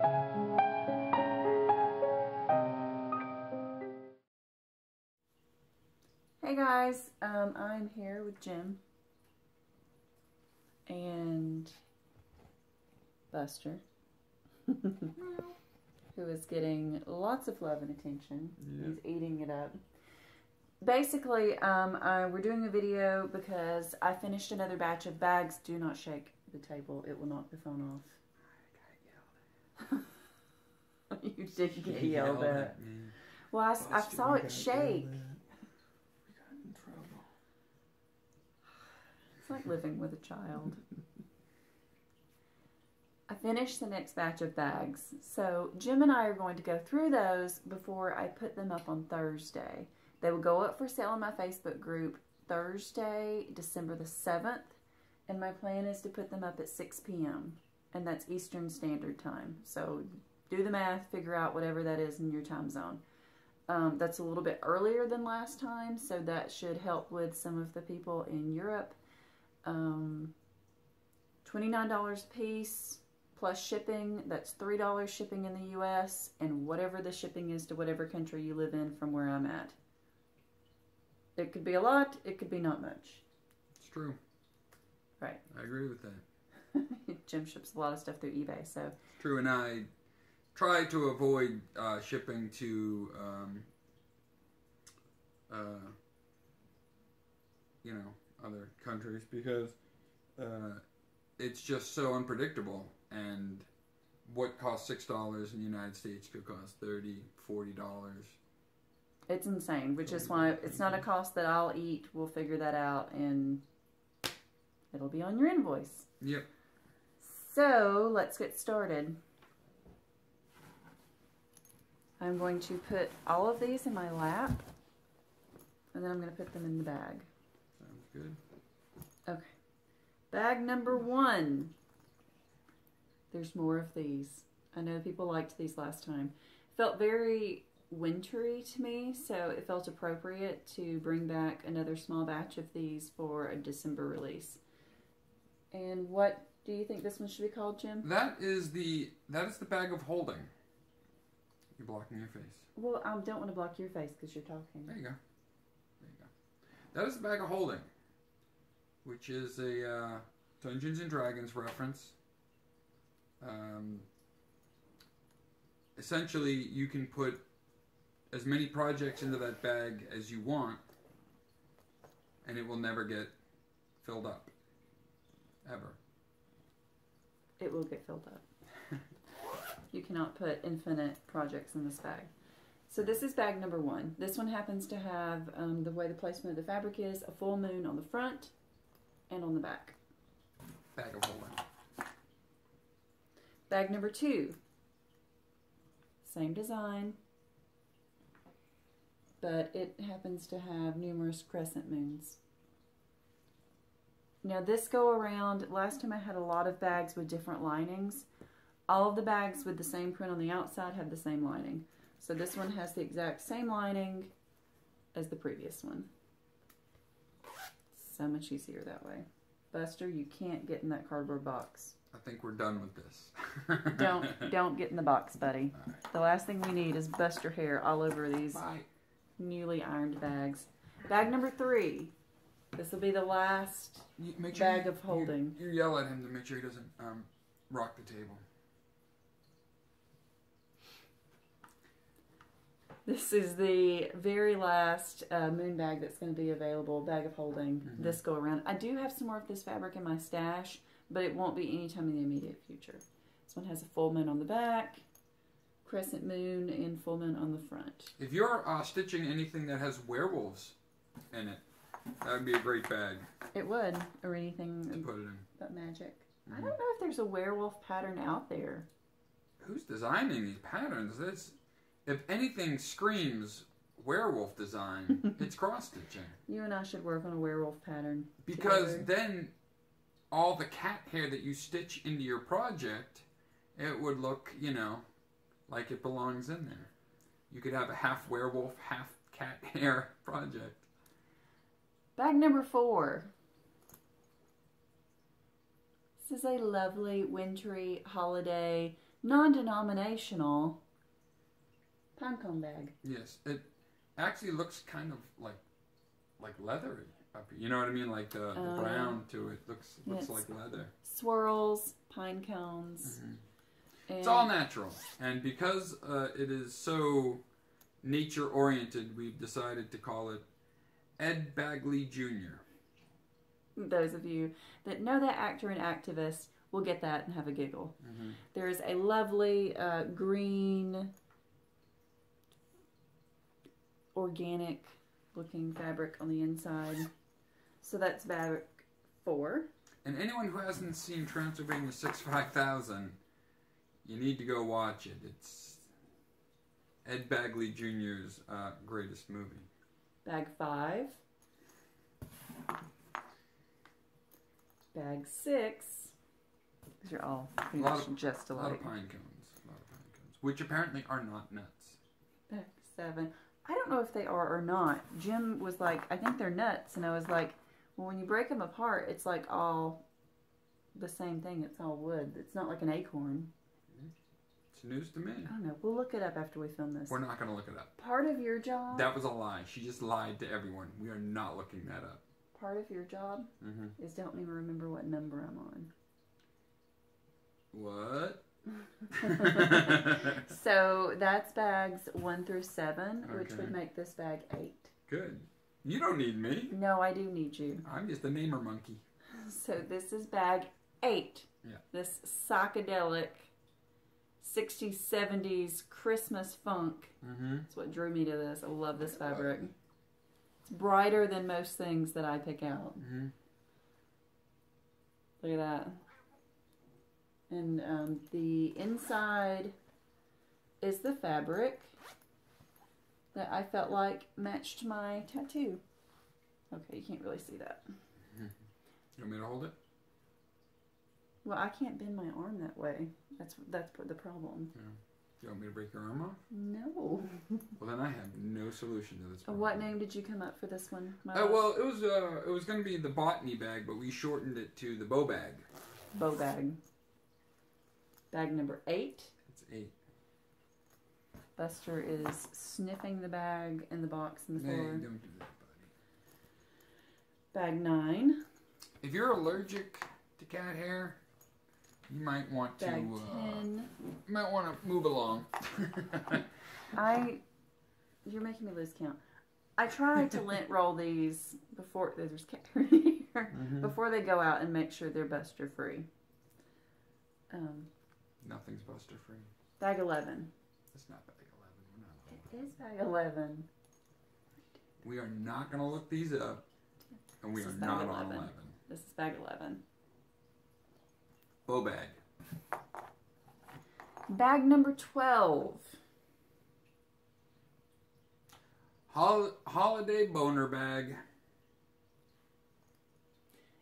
Hey guys, I'm here with Jim and Buster, who is getting lots of love and attention. Yep. He's eating it up. Basically, we're doing a video because I finished another batch of bags. Do not shake the table. It will knock the phone off. I got yelled at. You did get yelled at. Well, I saw it shake. It's like living with a child. I finished the next batch of bags. So Jim and I are going to go through those before I put them up on Thursday. They will go up for sale in my Facebook group Thursday, December the 7th. And my plan is to put them up at 6 p.m. And that's Eastern Standard Time. So do the math, figure out whatever that is in your time zone. That's a little bit earlier than last time, so that should help with some of the people in Europe. $29 a piece plus shipping. That's $3 shipping in the US, and whatever the shipping is to whatever country you live in from where I'm at. It could be a lot, it could be not much. It's true. Right. I agree with that. Jim ships a lot of stuff through eBay, so. It's true, and I try to avoid shipping to, you know, other countries because it's just so unpredictable, and what costs $6 in the United States could cost $30, $40. It's insane, which is why it's not a cost that I'll eat. We'll figure that out, and it'll be on your invoice. Yep. So let's get started. I'm going to put all of these in my lap, and then I'm going to put them in the bag. Sounds good. Okay. Bag number 1. There's more of these. I know people liked these last time. Felt very wintry to me, so it felt appropriate to bring back another small batch of these for a December release. And what do you think this one should be called, Jim? That is the bag of holding. You're blocking your face. Well, I don't want to block your face because you're talking. There you go. There you go. That is the bag of holding, which is a Dungeons and Dragons reference. Essentially, you can put as many projects into that bag as you want, and it will never get filled up. Ever. It will get filled up. You cannot put infinite projects in this bag. So this is bag number 1. This one happens to have, the way the placement of the fabric is, a full moon on the front and on the back. Bag of holding. Bag number 2. Same design, but it happens to have numerous crescent moons. Now this go around, last time I had a lot of bags with different linings. All of the bags with the same print on the outside have the same lining. So this one has the exact same lining as the previous one. So much easier that way. Buster, you can't get in that cardboard box. I think we're done with this. Don't get in the box, buddy. Right. The last thing we need is Buster hair all over these newly ironed bags. Bag number 3. This will be the last bag of holding. You yell at him to make sure he doesn't rock the table. This is the very last moon bag that's going to be available, bag of holding, this go around. I do have some more of this fabric in my stash, but it won't be anytime in the immediate future. This one has a full moon on the back, crescent moon, and full moon on the front. If you're stitching anything that has werewolves in it, that would be a great bag. It would, or anything to put it in. But magic. I don't know if there's a werewolf pattern out there. Who's designing these patterns? If anything screams werewolf design, it's cross-stitching. You and I should work on a werewolf pattern because together. Then all the cat hair that you stitch into your project, it would look, you know, like it belongs in there. You could have a half werewolf, half cat hair project. Bag number 4. This is a lovely wintry holiday non-denominational pinecone bag. Yes, it actually looks kind of like leathery. You know what I mean? Like the brown to it looks like leather. Swirls, pine cones. It's all natural, and because it is so nature-oriented, we've decided to call it Ed Bagley Jr. Those of you that know that actor and activist will get that and have a giggle. There's a lovely green, organic-looking fabric on the inside. So that's fabric 4. And anyone who hasn't seen Transylvania 65000, you need to go watch it. It's Ed Bagley Jr.'s greatest movie. Bag 5. Bag 6. These are all pretty much just alike. A lot of pine cones. Which apparently are not nuts. Bag 7. I don't know if they are or not. Jim was like, I think they're nuts. And I was like, well, when you break them apart, it's like all the same thing. It's all wood. It's not like an acorn. It's news to me. I don't know. We'll look it up after we film this. We're not going to look it up. Part of your job... That was a lie. She just lied to everyone. We are not looking that up. Part of your job is to help me remember what number I'm on. What? So that's bags 1 through 7, which would make this bag 8. Good. You don't need me. No, I do need you. I'm just a namer monkey. So this is bag 8. Yeah. This psychedelic 60s, 70s Christmas funk. That's what drew me to this. I love this fabric. It's brighter than most things that I pick out. Look at that. And the inside is the fabric that I felt like matched my tattoo. Okay, you can't really see that. You want me to hold it? Well, I can't bend my arm that way. That's the problem. Yeah. You want me to break your arm off? No. Well, then I have no solution to this problem. What name did you come up for this one? Well, it was going to be the botany bag, but we shortened it to the bow bag. Bow bag. Bag number 8. It's 8. Buster is sniffing the bag in the box in the floor. Hey, don't do that, buddy. Bag 9. If you're allergic to cat hair, you might want Bag to 10. you might want to move along. You're making me lose count. I tried to lint roll these before there's cat hair here, before they go out and make sure they're Buster free. Nothing's Buster free. Bag 11. It's not bag 11. It is bag 11. We are not going to look these up, and we are not on 11. This is bag 11. Bow bag. Bag number 12. Holiday boner bag.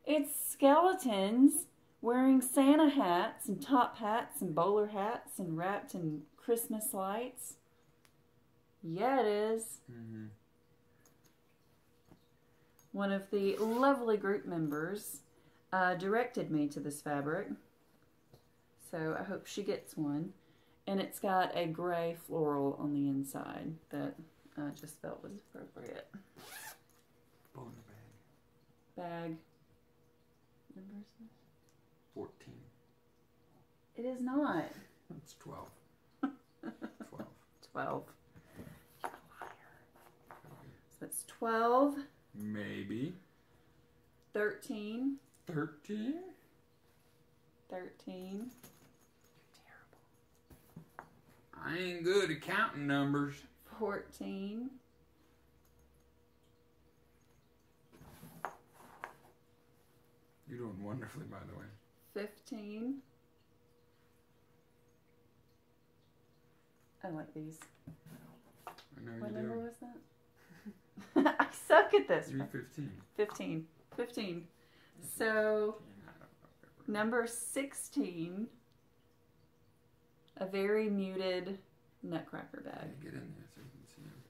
It's skeletons wearing Santa hats and top hats and bowler hats and wrapped in Christmas lights. Yeah, it is. One of the lovely group members directed me to this fabric. So I hope she gets one. And it's got a gray floral on the inside that I just felt was appropriate. Boner bag. Bag. Number is this? 14. It is not. It's 12. 12. 12. You're a liar. So it's 12. Maybe. 13. 13? 13. I ain't good at counting numbers. 14. You're doing wonderfully, by the way. 15. I like these. I know What you number do. was that? I suck at this. 315. 15. 15. So, number 16. A very muted nutcracker bag. Get in there so you can see them.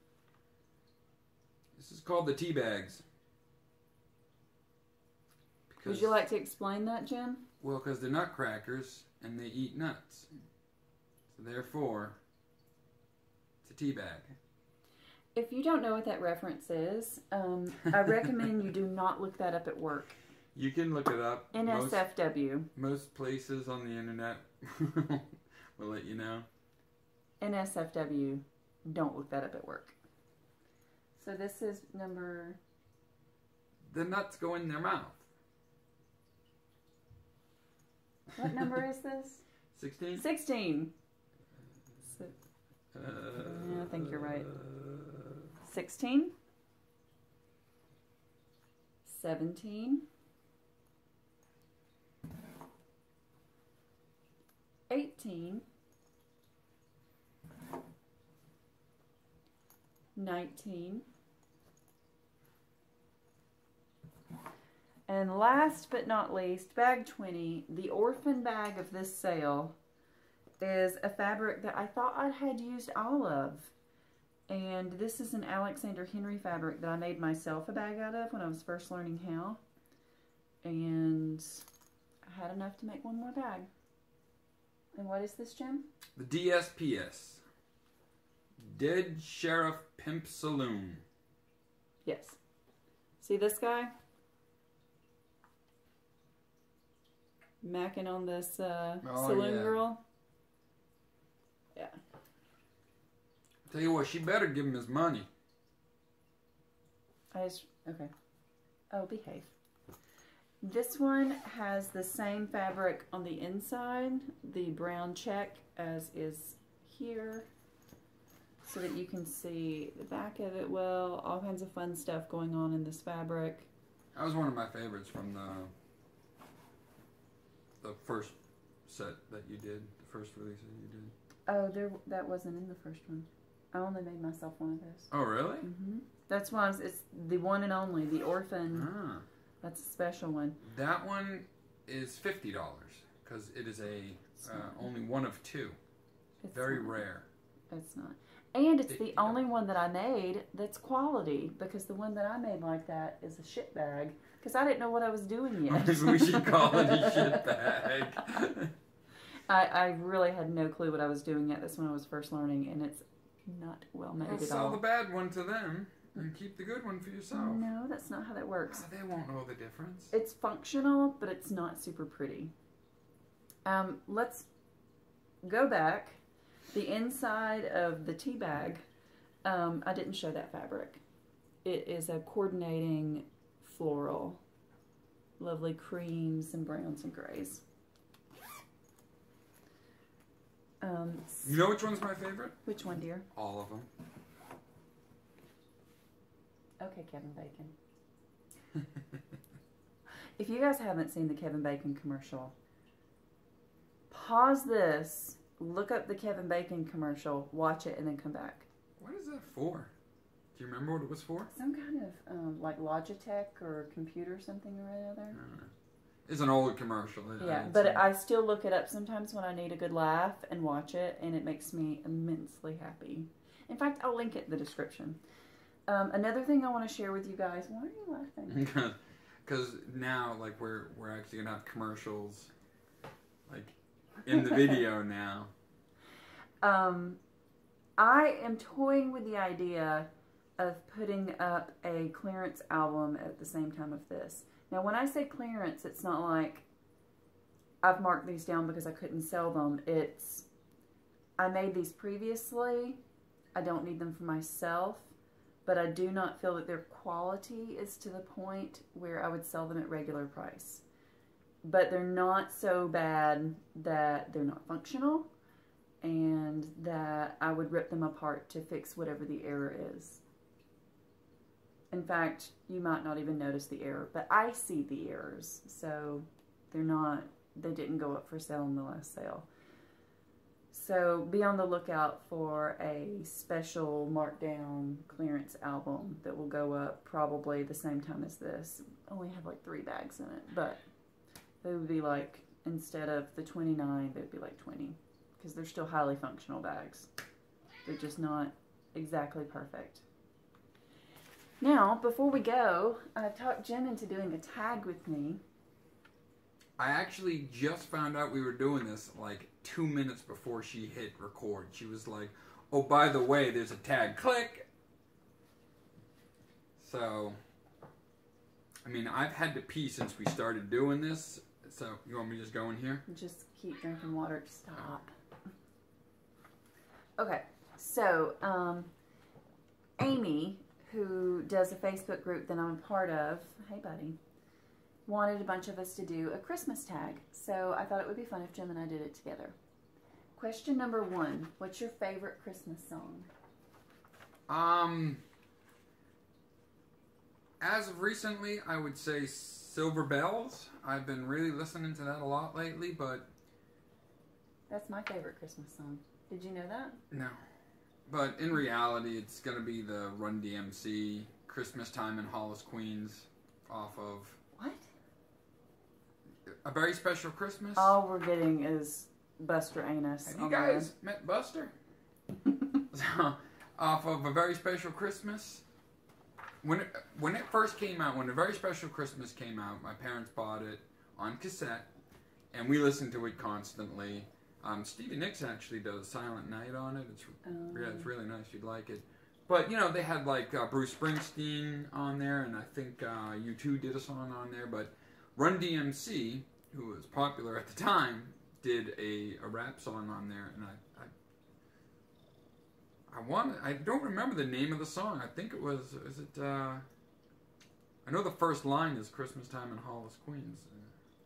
This is called the tea bags. Would you like to explain that, Jim? Well, because they're nutcrackers and they eat nuts. So therefore, it's a tea bag. If you don't know what that reference is, I recommend you do not look that up at work. You can look it up. NSFW. Most places on the internet will let you know. NSFW. Don't look that up at work. So this is number... The nuts go in their mouth. What number is this? 16? 16. I think you're right. 16. 17. 18. 19. And last but not least, bag 20, the orphan bag of this sale, is a fabric that I thought I had used all of. And this is an Alexander Henry fabric that I made myself a bag out of when I was first learning how. And I had enough to make one more bag. And what is this, Jim? The DSPS. Dead Sheriff Pimp Saloon. Yes. See this guy? Macking on this saloon girl. Yeah. Tell you what, she better give him his money. Okay. Oh, behave. This one has the same fabric on the inside, the brown check, as is here, so that you can see the back of it well. All kinds of fun stuff going on in this fabric. That was one of my favorites from the first set that you did, the first release that you did. Oh, that wasn't in the first one. I only made myself one of those. Oh, really? Mm-hmm. That's why it's the one and only, the orphan. Ah. That's a special one. That one is $50 because it is only one of two. It's very not. rare. It's not. And it's the only one that I made that's quality, because the one that I made like that is a shit bag, because I didn't know what I was doing yet. We should call it a shit bag. I really had no clue what I was doing yet. That's when I was first learning, and it's not well made at all. Sell the bad one to them and keep the good one for yourself. No, that's not how that works. Oh, they won't know the difference. It's functional, but it's not super pretty. Let's go back. The inside of the tea bag, I didn't show that fabric. It is a coordinating floral. Lovely creams and browns and grays. You know which one's my favorite? Which one, dear? All of them. Okay, Kevin Bacon. If you guys haven't seen the Kevin Bacon commercial, pause this, look up the Kevin Bacon commercial, watch it, and then come back. What is that for? Do you remember what it was for? Some kind of like Logitech or computer something or other. I don't know. It's an old commercial. Yeah, but I still look it up sometimes when I need a good laugh and watch it, and it makes me immensely happy. In fact, I'll link it in the description. Another thing I want to share with you guys. Why are you laughing? Because now, like, we're actually gonna have commercials, like, in the video now. I am toying with the idea of putting up a clearance album at the same time of this. Now, when I say clearance, it's not like I've marked these down because I couldn't sell them. It's, I made these previously. I don't need them for myself, but I do not feel that their quality is to the point where I would sell them at regular price. But they're not so bad that they're not functional, and that I would rip them apart to fix whatever the error is. In fact, you might not even notice the error, but I see the errors, so they didn't go up for sale in the last sale. So be on the lookout for a special markdown clearance album that will go up probably the same time as this. Only have like 3 bags in it, but they would be like, instead of the 29, they'd be like 20, because they're still highly functional bags. They're just not exactly perfect. Now, before we go, I've talked Jen into doing a tag with me. I actually just found out we were doing this like 2 minutes before she hit record. She was like, "Oh, by the way, there's a tag." Click. So, I mean, I've had to pee since we started doing this. So, you want me to just go in here? Just keep drinking water to stop. Okay, so Amy, who does a Facebook group that I'm a part of, hey buddy, wanted a bunch of us to do a Christmas tag. So I thought it would be fun if Jim and I did it together. Question number 1, what's your favorite Christmas song? As of recently, I would say Silver Bells. I've been really listening to that a lot lately, but... That's my favorite Christmas song. Did you know that? No. But in reality, it's going to be the Run DMC, Christmas Time in Hollis, Queens, off of... What? A Very Special Christmas. All we're getting is Buster Anus. Have you guys met Buster? So, off of A Very Special Christmas. When it first came out, when A Very Special Christmas came out, my parents bought it on cassette, and we listened to it constantly. Stevie Nicks actually does Silent Night on it. It's really nice. You'd like it. But, you know, they had, like, Bruce Springsteen on there, and I think U2 did a song on there. But Run DMC, who was popular at the time, did a rap song on there, and I don't remember the name of the song. I think it was, I know the first line is Christmas Time in Hollis, Queens.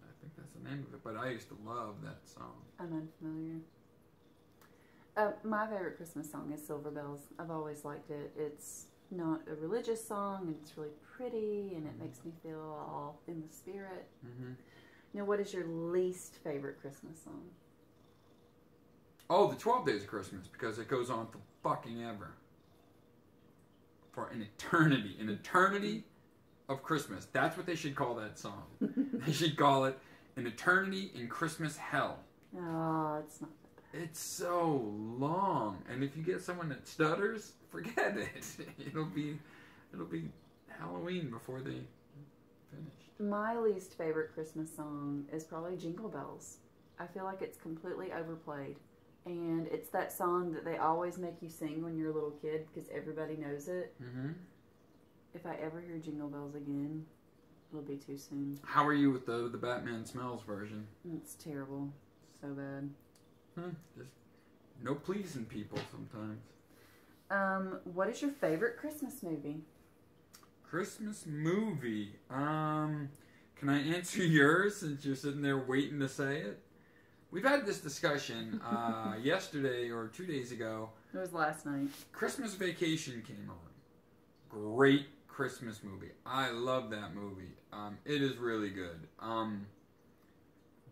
I think that's the name of it, but I used to love that song. I'm unfamiliar. My favorite Christmas song is Silver Bells. I've always liked it. It's not a religious song, and it's really pretty, and it makes me feel all in the spirit. Mm-hmm. Now, what is your least favorite Christmas song? Oh, the 12 Days of Christmas, because it goes on for fucking ever. For an eternity. An eternity of Christmas. That's what they should call that song. They should call it An Eternity in Christmas Hell. Oh, it's not that bad. It's so long. And if you get someone that stutters, forget it. It'll be Halloween before they finish. My least favorite Christmas song is probably Jingle Bells. I feel like it's completely overplayed. And it's that song that they always make you sing when you're a little kid because everybody knows it. Mm-hmm. If I ever hear Jingle Bells again, it'll be too soon. How are you with the Batman Smells version? It's terrible. So bad. Just no pleasing people sometimes. What is your favorite Christmas movie? Christmas movie? Can I answer yours since you're sitting there waiting to say it? We've had this discussion yesterday or 2 days ago. It was last night. Christmas Vacation came on. Great Christmas movie. I love that movie. It is really good.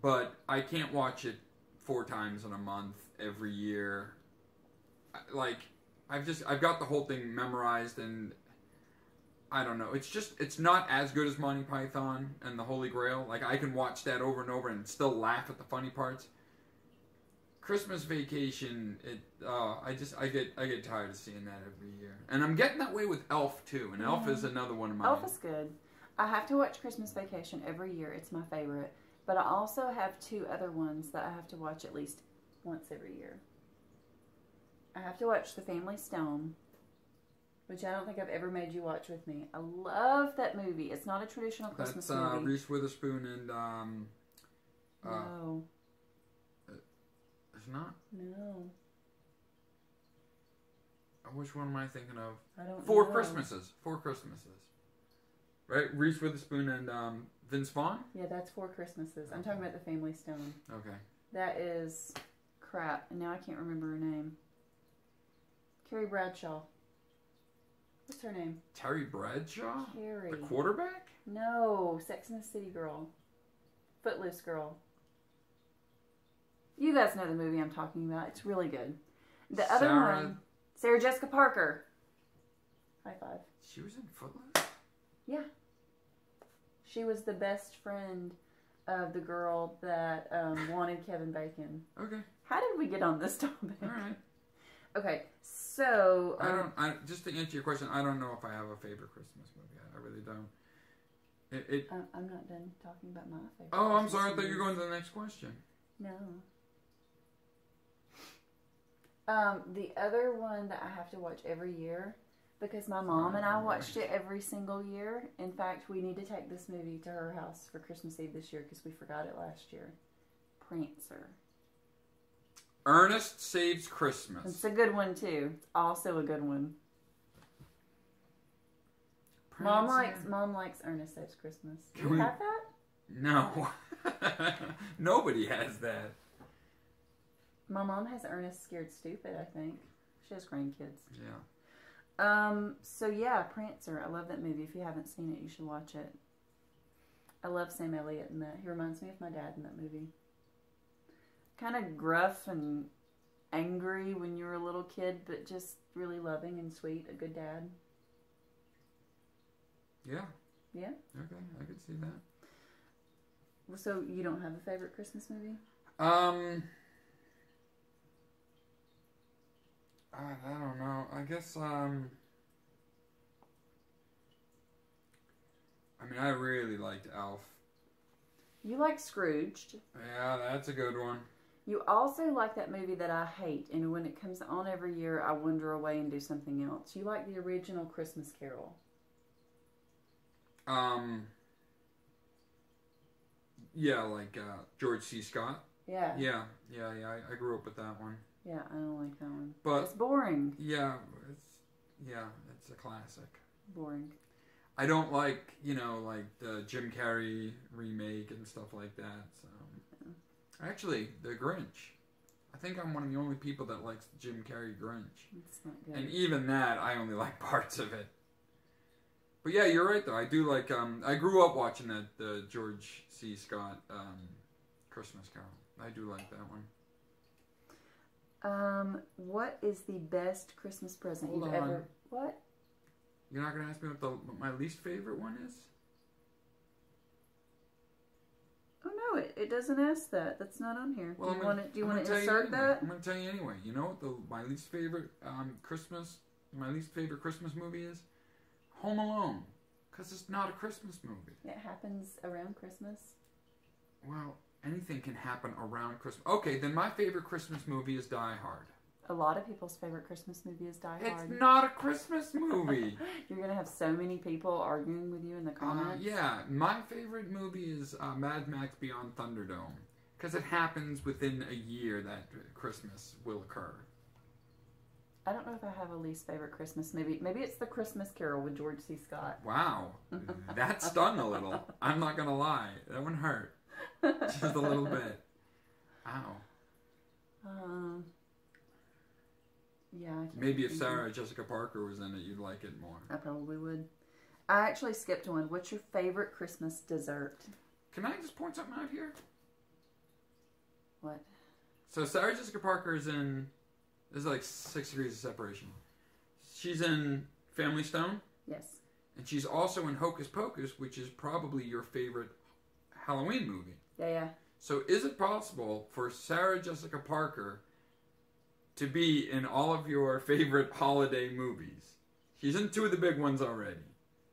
But I can't watch it 4 times in a month every year. Like, I've got the whole thing memorized, and I don't know. It's not as good as Monty Python and the Holy Grail. Like, I can watch that over and over and still laugh at the funny parts. Christmas Vacation, I get tired of seeing that every year. And I'm getting that way with Elf too. And Elf is another one of mine. Elf is good. I have to watch Christmas Vacation every year. It's my favorite. But I also have 2 other ones that I have to watch at least once every year. I have to watch The Family Stone, which I don't think I've ever made you watch with me. I love that movie. It's not a traditional Christmas movie. That's Reese Witherspoon and no. It's not? No. Which one am I thinking of? I don't know. 4 Christmases. 4 Christmases. Right? Reese Witherspoon and Vince Vaughn? Yeah, that's 4 Christmases. I'm talking about The Family Stone. Okay. That is crap. And now I can't remember her name. Carrie Bradshaw. What's her name? Terry Bradshaw? Carrie. The quarterback? No. Sex and the City girl. Footloose girl. You guys know the movie I'm talking about. It's really good. The other one, Sarah Jessica Parker. High five. She was in Footloose? Yeah. She was the best friend of the girl that wanted Kevin Bacon. Okay. How did we get on this topic? All right. Okay, so... just to answer your question, I don't know if I have a favorite Christmas movie. I really don't. I'm not done talking about my favorite. Oh, I'm Christmas sorry. I thought you movies. were going to the next question. No. The other one that I have to watch every year, because my mom and I watched it every single year. In fact, we need to take this movie to her house for Christmas Eve this year because we forgot it last year. Prancer. Ernest Saves Christmas. It's a good one too. It's also a good one. Prancer? Mom likes Ernest Saves Christmas. Can You we- have that? No. Nobody has that. My mom has Ernest Scared Stupid, I think. She has grandkids. Yeah. So yeah, Prancer. I love that movie. If you haven't seen it, you should watch it. I love Sam Elliott in that. He reminds me of my dad in that movie. Kind of gruff and angry when you were a little kid, but just really loving and sweet. A good dad. Yeah. Yeah? Okay, I could see that. So you don't have a favorite Christmas movie? I don't know. I guess, I mean, I really liked Elf. You like Scrooged. Yeah, that's a good one. You also like that movie that I hate, and when it comes on every year, I wander away and do something else. You like the original Christmas Carol. Yeah, like, George C. Scott. Yeah. Yeah, I grew up with that one. Yeah, I don't like that one. But It's boring. yeah, it's a classic. Boring. I don't like, like the Jim Carrey remake and stuff like that. So, actually, the Grinch. I think I'm one of the only people that likes the Jim Carrey Grinch. It's not good. And even that, I only like parts of it. But yeah, you're right though. I do like. I grew up watching the George C. Scott Christmas Carol. I do like that one. What is the best Christmas present Hold you've on. ever... What? You're not gonna ask me what my least favorite one is? Oh no, it doesn't ask that. That's not on here. Well, Do you want to tell you insert anyway. that? I'm gonna tell you anyway. You know what my least favorite Christmas movie is? Home Alone, because it's not a Christmas movie. It happens around Christmas. Well, anything can happen around Christmas. Okay, then my favorite Christmas movie is Die Hard. A lot of people's favorite Christmas movie is Die Hard. It's not a Christmas movie. You're going to have so many people arguing with you in the comments. Yeah, my favorite movie is Mad Max Beyond Thunderdome, because it happens within a year that Christmas will occur. I don't know if I have a least favorite Christmas movie. Maybe it's The Christmas Carol with George C. Scott. Wow, that stung a little. I'm not going to lie. That one hurt. Just a little bit. Ow. Yeah. I can't Maybe if think of Sarah Jessica Parker was in it, you'd like it more. I probably would. I actually skipped one. What's your favorite Christmas dessert? Can I just point something out here? What? So Sarah Jessica Parker is in... There's like 6 degrees of separation. She's in Family Stone. Yes. And she's also in Hocus Pocus, which is probably your favorite Halloween movie. Yeah. So is it possible for Sarah Jessica Parker to be in all of your favorite holiday movies? She's in 2 of the big ones already.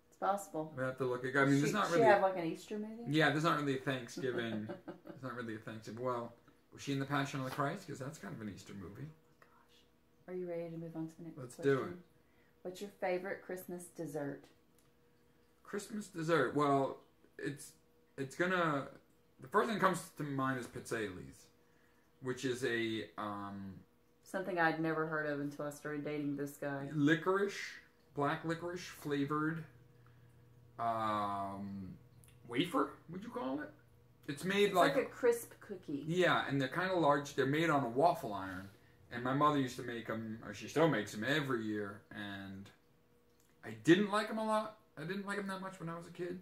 It's possible. We have to look at... I mean, there's not really... She have like an Easter movie? Yeah, there's not really a Thanksgiving... There's not really a Thanksgiving... Well, was she in The Passion of the Christ? Because that's kind of an Easter movie. Are you ready to move on to the next Let's question? do it. What's your favorite Christmas dessert? Christmas dessert. Well, it's gonna... The first thing that comes to mind is pizzelles, which is a Something I'd never heard of until I started dating this guy. black licorice flavored wafer. Would you call it? It's made It's like a crisp cookie. Yeah, and they're kind of large. They're made on a waffle iron. And my mother used to make them, or she still makes them every year. And I didn't like them a lot. I didn't like them that much when I was a kid.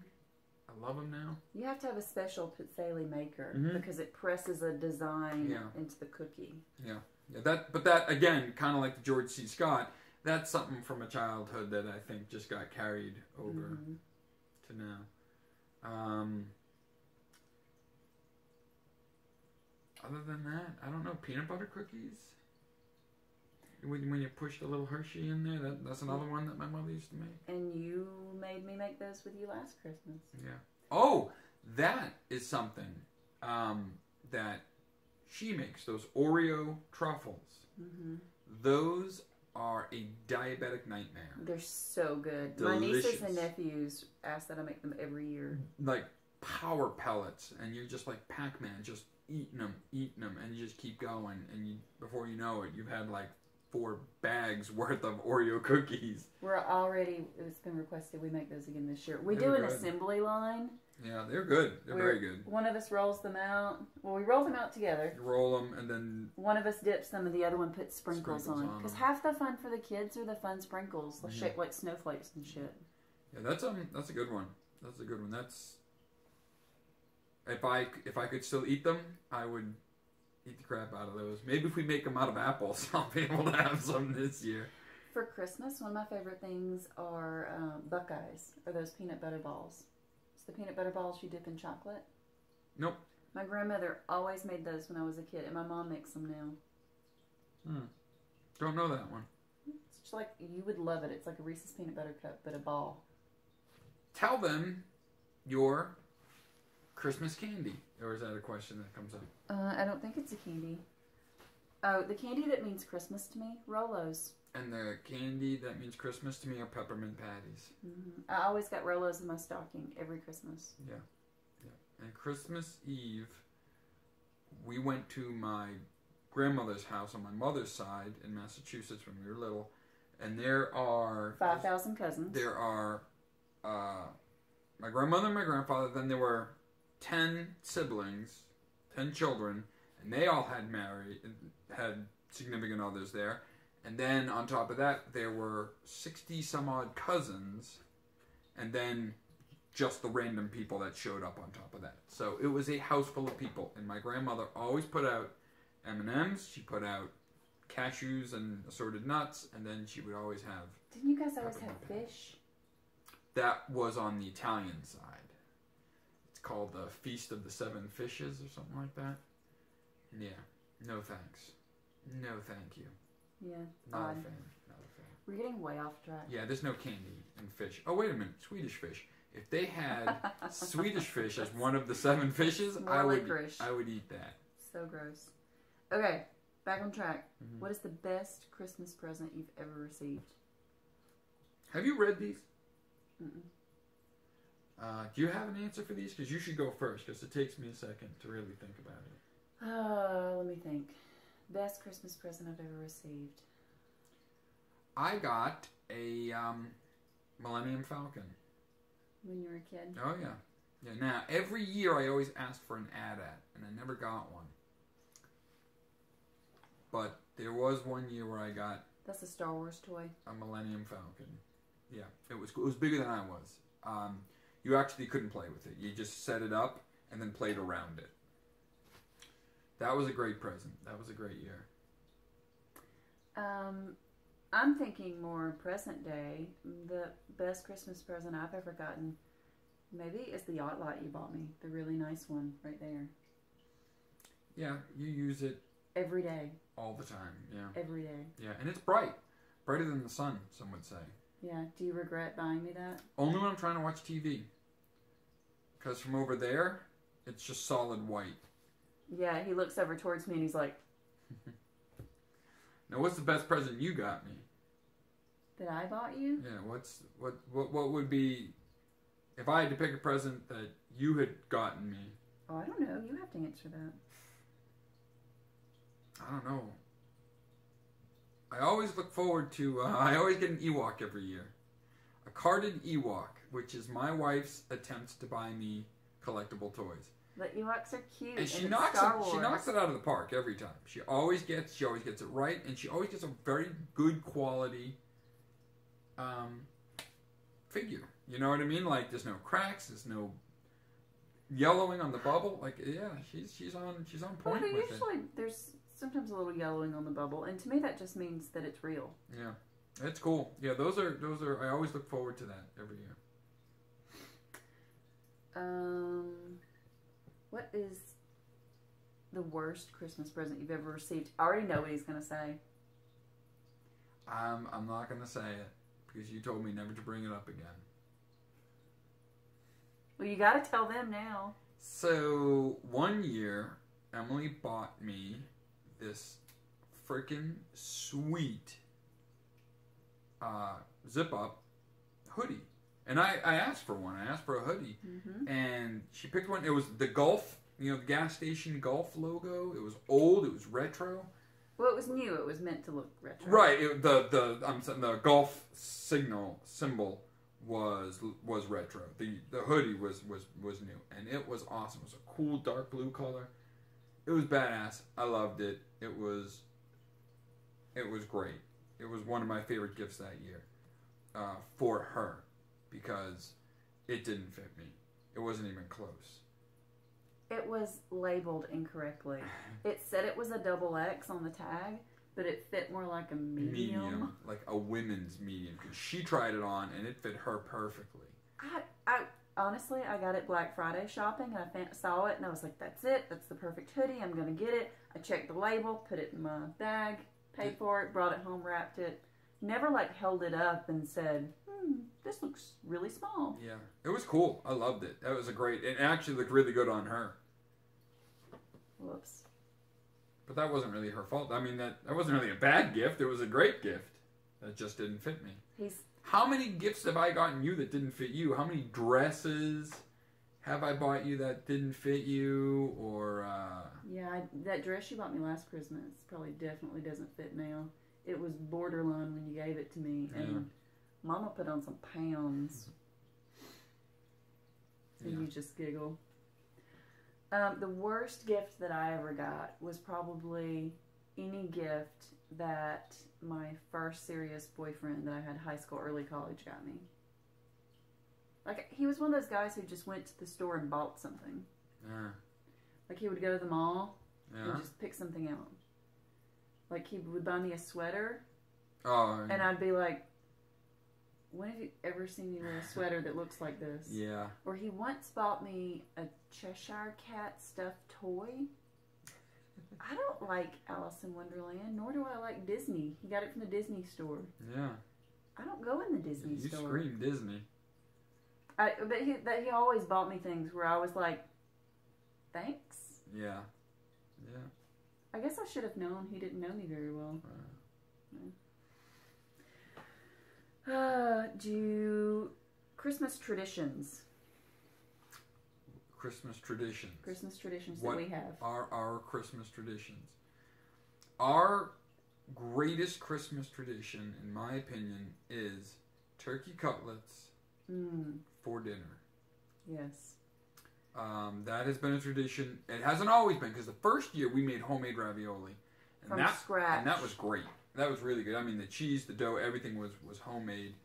I love them now. You have to have a special pizzelle maker Mhm. because it presses a design Yeah. into the cookie. Yeah. But that again, kind of like the George C. Scott. That's something from a childhood that I think just got carried over to now. Other than that, I don't know. Peanut butter cookies. when you push the little Hershey in there, that's another one that my mother used to make. And you made me make those with you last Christmas. Yeah. Oh, that is something that she makes. Those Oreo truffles. Mm-hmm. Those are a diabetic nightmare. They're so good. Delicious. My nieces and nephews ask that I make them every year. Like power pellets, and you're just like Pac-Man, just eating them, and you just keep going, and before you know it, you've had like 4 bags worth of Oreo cookies. It's been requested we make those again this year. We do an assembly line. Yeah, they're good. They're very good. One of us rolls them out. Well, we roll them out together. You roll them, and then one of us dips them, and the other one puts sprinkles on. Because half the fun for the kids are the fun sprinkles, shaped like snowflakes and shit. Yeah, that's a good one. That's a good one. That's if I could still eat them, I would eat the crap out of those. Maybe if we make them out of apples, I'll be able to have some this year. For Christmas, one of my favorite things are Buckeyes, or those peanut butter balls. It's the peanut butter balls you dip in chocolate. Nope. My grandmother always made those when I was a kid, and my mom makes them now. Don't know that one. It's just like, you would love it. It's like a Reese's peanut butter cup, but a ball. Tell them your Christmas candy. Or is that a question that comes up? I don't think it's a candy. Oh, the candy that means Christmas to me, Rolos. And the candy that means Christmas to me are peppermint patties. Mm-hmm. I always got Rolos in my stocking every Christmas. Yeah. And Christmas Eve, we went to my grandmother's house on my mother's side in Massachusetts when we were little. And there are 5,000 cousins. There are my grandmother and my grandfather. Then there were 10 siblings, 10 children, and they all had significant others there. And then on top of that, there were 60 some odd cousins, and then just the random people that showed up on top of that. So it was a house full of people. And my grandmother always put out M&Ms. She put out cashews and assorted nuts, and then she would always have... Didn't you guys always have fish? That was on the Italian side. It's called the Feast of the Seven Fishes or something like that. Yeah. No thanks. No thank you. Yeah. Not a fan. We're getting way off track. Yeah, there's no candy in fish. Oh, wait a minute. Swedish fish. If they had Swedish fish as one of the 7 fishes, I would eat that. So gross. Okay, back on track. Mm-hmm. What is the best Christmas present you've ever received? Have you read these? Mm-mm. Do you have an answer for these? Because you should go first, because it takes me a second to really think about it. Let me think. Best Christmas present I've ever received. I got a Millennium Falcon. When you were a kid? Oh, yeah. Yeah. Now, every year I always asked for an AT-AT, and I never got one. But there was one year where I got... That's a Star Wars toy. A Millennium Falcon. Yeah. It was bigger than I was. You actually couldn't play with it. You just set it up and then played around it. That was a great present. That was a great year. I'm thinking more present day. The best Christmas present I've ever gotten maybe is the yacht light you bought me. The really nice one right there. Yeah, you use it every day. All the time, yeah. Every day. Yeah, and it's bright. Brighter than the sun, some would say. Yeah, do you regret buying me that? Only when I'm trying to watch TV. Because from over there, it's just solid white. Yeah, he looks over towards me and he's like... Now, what's the best present you got me? That I bought you? Yeah, what would be... If I had to pick a present that you had gotten me... Oh, I don't know. You have to answer that. I don't know. I always look forward to... I always get an Ewok every year. A carded Ewok, which is my wife's attempts to buy me collectible toys. The Ewoks are cute. And she knocks it out of the park every time. She always gets it right, and she always gets a very good quality figure. You know what I mean? Like there's no cracks, there's no yellowing on the bubble. Like yeah, she's on point with it. Usually there's sometimes a little yellowing on the bubble, and to me that just means that it's real. Yeah, it's cool. Yeah, those are. I always look forward to that every year. What is the worst Christmas present you've ever received? I already know what he's going to say. I'm not going to say it because you told me never to bring it up again. Well, you got to tell them now. So, one year, Emily bought me this freaking sweet zip-up hoodie. And I asked for one. I asked for a hoodie. Mm-hmm. And she picked one. It was the Gulf, the gas station Gulf logo. It was old. It was retro. Well, it was new. It was meant to look retro. Right. The Gulf symbol was retro. The hoodie was new. And it was awesome. It was a cool dark blue color. It was badass. I loved it. It was great. It was one of my favorite gifts that year for her because it didn't fit me. It wasn't even close. It was labeled incorrectly. It said it was a XX on the tag, but it fit more like a medium. Like a women's medium. Because she tried it on and it fit her perfectly. Honestly, I got it Black Friday shopping and I saw it and I was like, that's it. That's the perfect hoodie. I'm going to get it. I checked the label, put it in my bag, paid for it, brought it home, wrapped it. Never held it up and said, this looks really small. Yeah. It was cool. I loved it. That was it actually looked really good on her. Whoops. But that wasn't really her fault. I mean, that wasn't really a bad gift. It was a great gift. That just didn't fit me. How many gifts have I gotten you that didn't fit you? How many dresses have I bought you that didn't fit you? Or yeah, that dress you bought me last Christmas definitely doesn't fit now. It was borderline when you gave it to me, and Mama put on some pounds. And you just giggle. The worst gift that I ever got was probably any gift that my first serious boyfriend that I had high school, early college got me. He was one of those guys who just went to the store and bought something. Yeah. He would go to the mall and just pick something out. He would buy me a sweater. Oh. And I'd be like, when have you ever seen me wear a sweater that looks like this? Yeah. Or he once bought me a Cheshire Cat stuffed toy. I don't like Alice in Wonderland, nor do I like Disney. He got it from the Disney store. Yeah. I don't go in the Disney store. You scream Disney. But he always bought me things where I was like, thanks. Yeah. Yeah. I guess I should have known. He didn't know me very well. Christmas traditions. Christmas traditions. Christmas traditions that we have. Are our Christmas traditions? Our greatest Christmas tradition, in my opinion, is turkey cutlets for dinner. Yes. That has been a tradition. It hasn't always been, because the first year we made homemade ravioli. From scratch. And that was great. That was really good. I mean, the cheese, the dough, everything was homemade.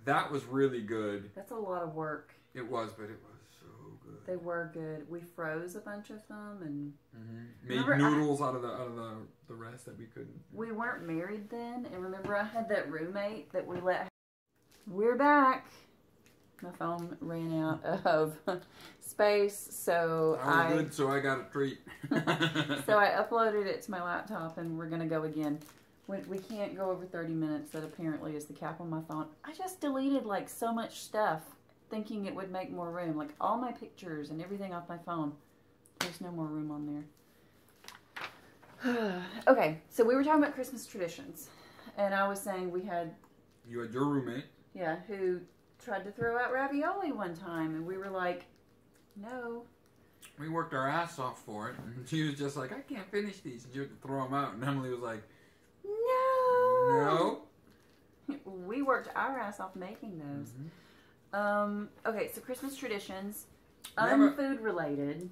That was really good. That's a lot of work. It was, but it was so good. They were good. We froze a bunch of them and made noodles out of the rest that we couldn't. We weren't married then, and remember I had that roommate that we let. We're back. My phone ran out of space, so good, so I got a treat. So I uploaded it to my laptop, and we're gonna go again. We can't go over 30 minutes. That apparently is the cap on my phone. I just deleted so much stuff, thinking it would make more room, all my pictures and everything off my phone. There's no more room on there. Okay, so we were talking about Christmas traditions, and I was saying you had your roommate. Yeah, who tried to throw out ravioli one time, and we were like, no. We worked our ass off for it, and she was just like, I can't finish these, and you had to throw them out, and Emily was like, no. We worked our ass off making those. Okay, so Christmas traditions, unfood related.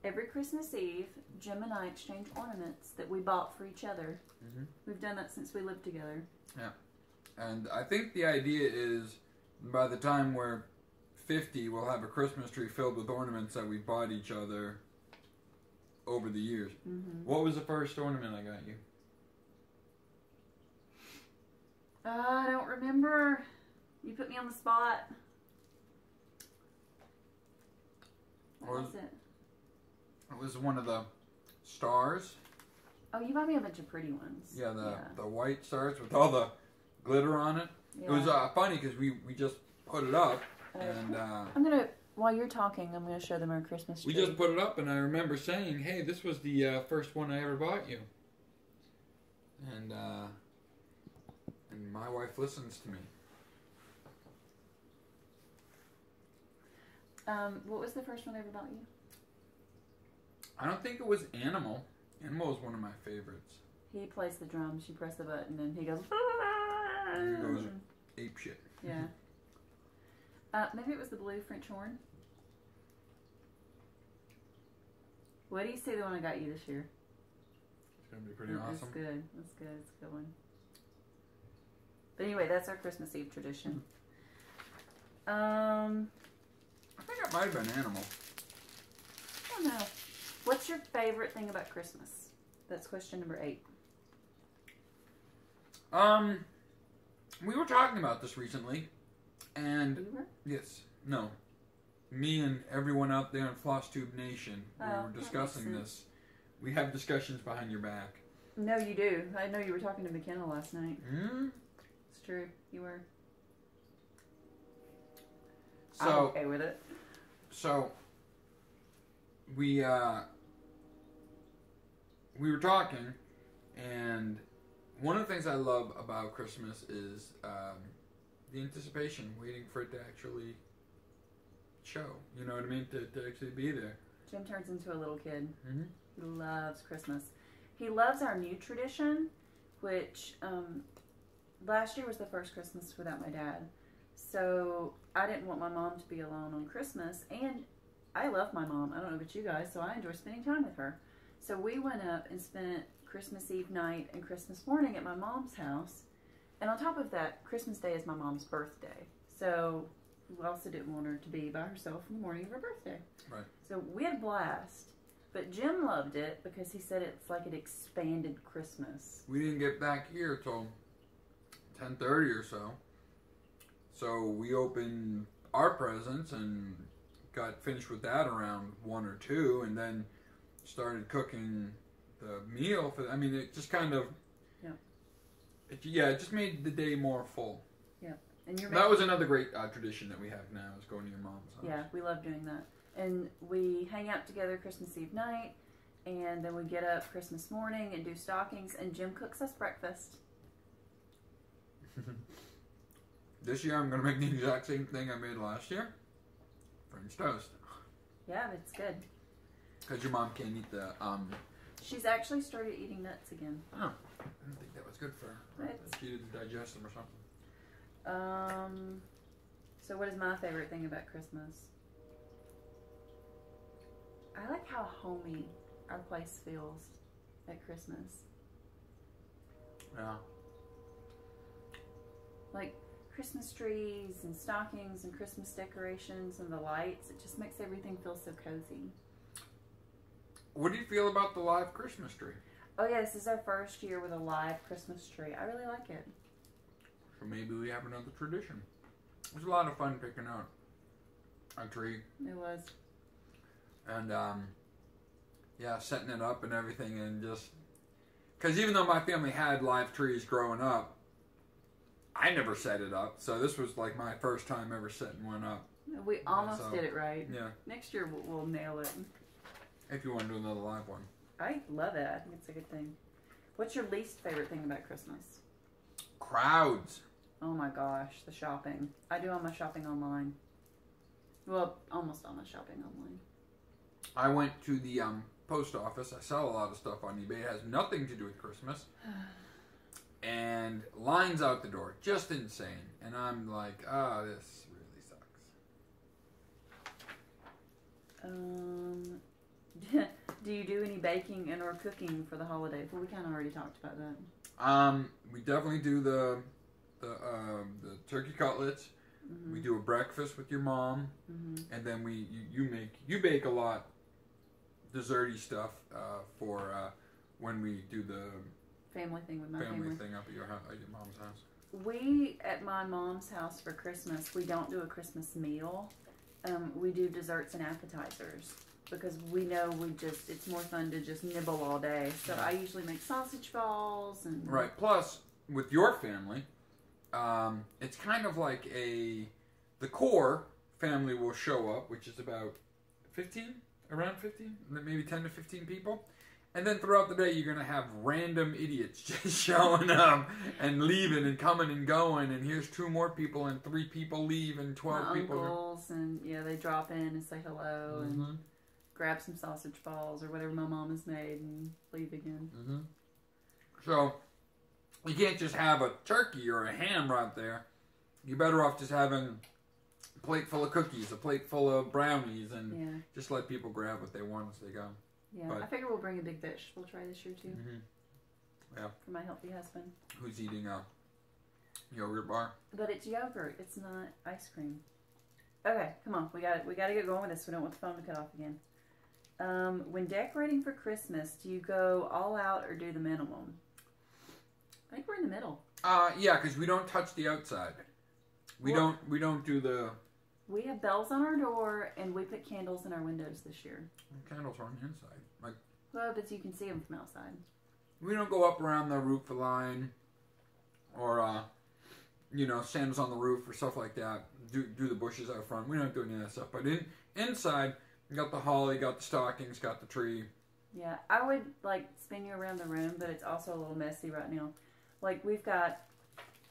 Every Christmas Eve, Jim and I exchange ornaments that we bought for each other. We've done that since we lived together. Yeah. And I think the idea is by the time we're 50, we'll have a Christmas tree filled with ornaments that we bought each other over the years. What was the first ornament I got you? I don't remember. You put me on the spot. What was it? It was one of the stars. Oh, you bought me a bunch of pretty ones. Yeah, the white stars with all the glitter on it. Yeah. It was funny because we just put it up, and I'm gonna, while you're talking, I'm gonna show them our Christmas tree. we just put it up, and I remember saying, "Hey, this was the first one I ever bought you," and my wife listens to me. What was the first one I ever bought you? I don't think it was Animal. Animal is one of my favorites. He plays the drums. You press the button, and he goes. He goes ape shit. Yeah. Maybe it was the blue French horn. What do you say the one I got you this year? It's gonna be pretty awesome. That's good. That's good. It's a good one. But anyway, that's our Christmas Eve tradition. I think it might have been Animal. I don't know. What's your favorite thing about Christmas? That's question number 8. We were talking about this recently, and You were? yes, no, me and everyone out there in FlossTube Nation, we were that discussing makes this. We have discussions behind your back. No, you do. I know you were talking to McKenna last night. Hmm? It's true. You were. So, I'm okay with it. So, we were talking, and one of the things I love about Christmas is the anticipation, waiting for it to actually show. You know what I mean? To actually be there. Jim turns into a little kid. Mm-hmm. He loves Christmas. He loves our new tradition, which last year was the first Christmas without my dad. So I didn't want my mom to be alone on Christmas, and I love my mom. I don't know about you guys, so I enjoy spending time with her. So we went up and spent Christmas Eve night and Christmas morning at my mom's house. And on top of that, Christmas Day is my mom's birthday. So we also didn't want her to be by herself in the morning of her birthday. Right. So we had a blast. But Jim loved it because he said it's like an expanded Christmas. We didn't get back here till 10:30 or so. So we opened our presents and got finished with that around 1 or 2, and then started cooking the meal for. I mean, it just kind of. Yeah. It just made the day more full. Yeah, and that was another great tradition that we have now, is going to your mom's house. Yeah, we love doing that, and we hang out together Christmas Eve night, and then we get up Christmas morning and do stockings, and Jim cooks us breakfast. This year I'm going to make the exact same thing I made last year. French toast. Yeah, it's good. Because your mom can't eat the. She's actually started eating nuts again. Oh, I didn't think that was good for her. She didn't digest them or something. So what is my favorite thing about Christmas? I like how homey our place feels at Christmas. Yeah. Like Christmas trees and stockings and Christmas decorations and the lights. It just makes everything feel so cozy. What do you feel about the live Christmas tree? Oh yeah, this is our first year with a live Christmas tree. I really like it. So maybe we have another tradition. It was a lot of fun picking out a tree. It was. And, yeah, setting it up and everything, and just... Because even though my family had live trees growing up, I never set it up. So this was like my first time ever setting one up. We almost did it right. Yeah. Next year we'll nail it. If you want to do another live one. I love it. I think it's a good thing. What's your least favorite thing about Christmas? Crowds. Oh my gosh, the shopping. I do all my shopping online. Well, almost all my shopping online. I went to the post office. I sell a lot of stuff on eBay. It has nothing to do with Christmas. And lines out the door. Just insane. And I'm like, this really sucks. Do you do any baking and or cooking for the holidays? Well, we kind of already talked about that. We definitely do the turkey cutlets. Mm-hmm. We do a breakfast with your mom, Mm-hmm. and then you bake a lot desserty stuff for when we do the Family thing with my family thing up at your mom's house. We at my mom's house for Christmas, we don't do a Christmas meal. We do desserts and appetizers. because we know it's more fun to just nibble all day. So I usually make sausage balls and Right. Plus, with your family, it's kind of like the core family will show up, which is about 15, around 15, maybe 10 to 15 people. And then throughout the day, you're going to have random idiots just showing up and leaving and coming and going. And here's 2 more people and 3 people leave and 12 my people. uncles, and they drop in and say hello and grab some sausage balls or whatever my mom has made and leave again. Mm-hmm. So you can't just have a turkey or a ham right there. You're better off just having a plate full of cookies, a plate full of brownies, and just let people grab what they want as they go. Yeah, I figure we'll bring a big fish. We'll try this year too. Mm-hmm. Yeah. For my healthy husband. Who's eating a yogurt bar? But it's yogurt. It's not ice cream. Okay, come on. We got to get going with this. We don't want the phone to cut off again. When decorating for Christmas, do you go all out or do the minimum? I think we're in the middle. Yeah, because we don't touch the outside. We don't do the. We have bells on our door, and we put candles in our windows this year. Candles are on the inside. Well, but you can see them from outside. We don't go up around the roof line, or Santa's on the roof or stuff like that. Do the bushes out front. We don't do any of that stuff. But inside, you got the holly, got the stockings, got the tree. Yeah, I would spin you around the room, but it's also a little messy right now. We've got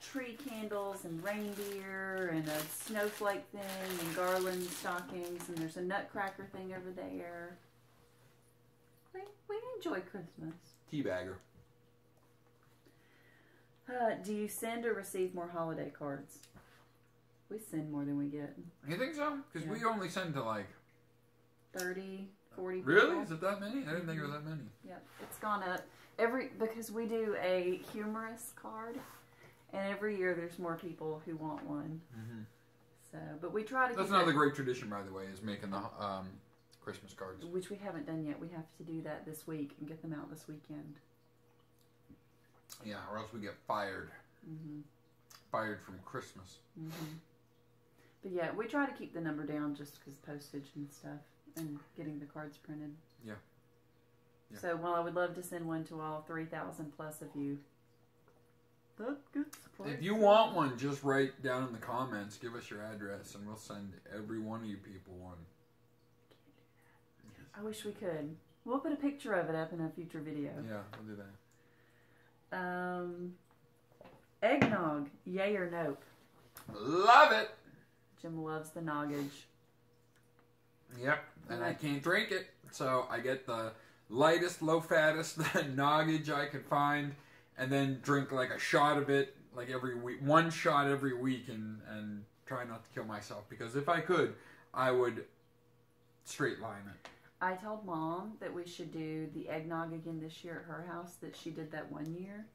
tree candles and reindeer and a snowflake thing and garland stockings, and there's a nutcracker thing over there. We enjoy Christmas. Teabagger. Do you send or receive more holiday cards? We send more than we get. You think so? Because we only send to 30, 40 people. Really? Is it that many? I didn't think it was that many. Yep, it's gone up. Because we do a humorous card, and every year there's more people who want one. Mm-hmm. So, but we try to. That's another great tradition, by the way, is making the Christmas cards. Which we haven't done yet. We have to do that this week and get them out this weekend. Yeah, or else we get fired. Mm-hmm. Fired from Christmas. Mm-hmm. But yeah, we try to keep the number down just because postage and stuff and getting the cards printed. Yeah. So, I would love to send one to all 3,000 plus of you. That gets if you want one, just write down in the comments, give us your address, and we'll send every one of you people one. I wish we could. We'll put a picture of it up in a future video. Yeah, we'll do that. Eggnog, yay or nope? Love it! Jim loves the noggage. Yep, and I can't drink it, so I get the lightest, low-fattest noggage I could find, and then drink a shot of it every week, 1 shot every week, and try not to kill myself, because if I could, I would straight line it. I told Mom that we should do the eggnog again this year at her house that she did that one year.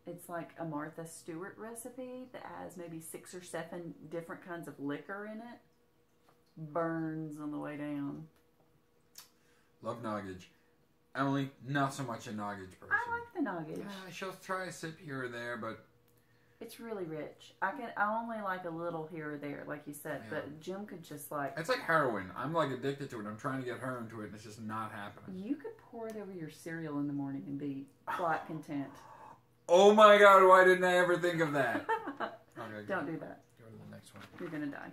It's like a Martha Stewart recipe that has maybe 6 or 7 different kinds of liquor in it. Burns on the way down. Love noggage. Emily, not so much a noggage person. I like the noggage. Yeah, she'll try a sip here or there, but it's really rich. I only like a little here or there, like you said, but Jim could just It's like heroin. I'm addicted to it. I'm trying to get her into it, and it's just not happening. You could pour it over your cereal in the morning and be quite content. Oh my God! Why didn't I ever think of that? Okay, don't do that. Go to the next one. You're gonna die.